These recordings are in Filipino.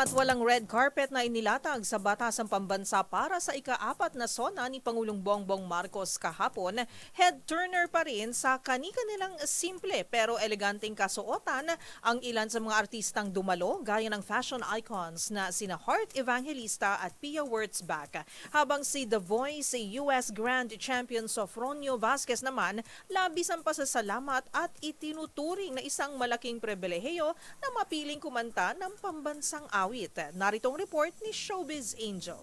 Bagamat walang red carpet na inilatag sa Batasang Pambansa para sa ika-4 na sona ni Pangulong Bongbong Marcos kahapon, head-turner pa rin sa kani-kanilang simple pero eleganteng kasuotan ang ilan sa mga artistang dumalo gaya ng fashion icons na sina Heart Evangelista at Pia Wurtzbach. Habang si The Voice, US Grand Champion Sofronio Vasquez naman, labis ang pasasalamat at itinuturing na isang malaking pribilehiyo na mapiling kumanta ng pambansang awit. Naritong report ni Showbiz Angel.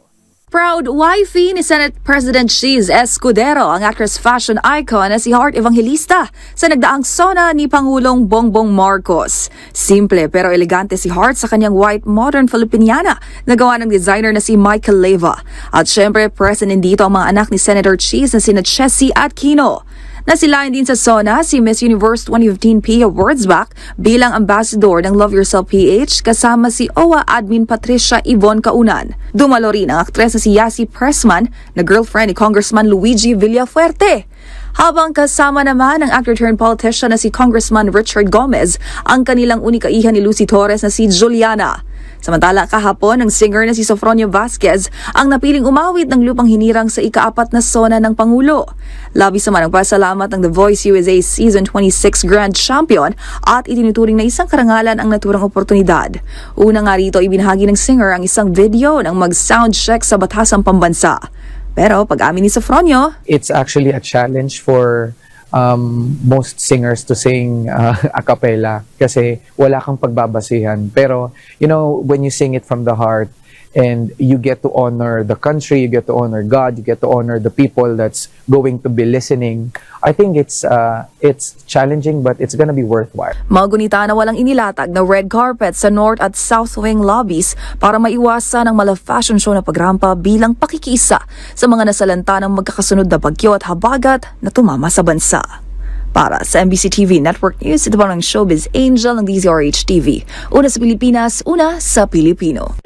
Proud wifey ni Senate President Cheese Escudero ang actress fashion icon na si Heart Evangelista sa nagdaang sona ni Pangulong Bongbong Marcos. Simple pero elegante si Heart sa kanyang white modern Filipiniana na gawa ng designer na si Michael Leyva. At syempre present dito ang mga anak ni Senator Cheese na sina Chessy at Kino. Nasilayan din sa SONA si Miss Universe 2015 Pia Wurtzbach bilang ambassador ng Love Yourself PH kasama si OWA admin Patricia Yvonne Kaunan. Dumalo rin ang aktres na si Yasi Pressman na girlfriend ni Congressman Luigi Villafuerte. Habang kasama naman ang actor-turned-politician na si Congressman Richard Gomez ang kanilang unikaihan ni Lucy Torres na si Juliana. Samantala kahapon, ang singer na si Sofronio Vasquez ang napiling umawit ng lupang hinirang sa ika-4 na sona ng Pangulo. Labis naman ang pasalamat ng The Voice USA Season 26 Grand Champion at itinuturing na isang karangalan ang naturang oportunidad. Una nga rito, ibinahagi ng singer ang isang video ng mag-sound check sa Batasang Pambansa. Pero pag-amin ni Sofronio, it's actually a challenge for most singers to sing a cappella kasi wala kang pagbabasihan. Pero, you know, when you sing it from the heart and you get to honor the country, you get to honor God, you get to honor the people that's going to be listening, I think it's challenging but it's gonna be worthwhile. Magunita na walang inilatag na red carpet sa North at South Wing lobbies para maiwasan ang mala-fashion show na pagrampa bilang pakikisa sa mga nasalanta ng magkakasunod na bagyo at habagat na tumama sa bansa. Para sa MBC TV Network News, ito po ng Showbiz Angel ng DZRH TV. Una sa Pilipinas, una sa Pilipino.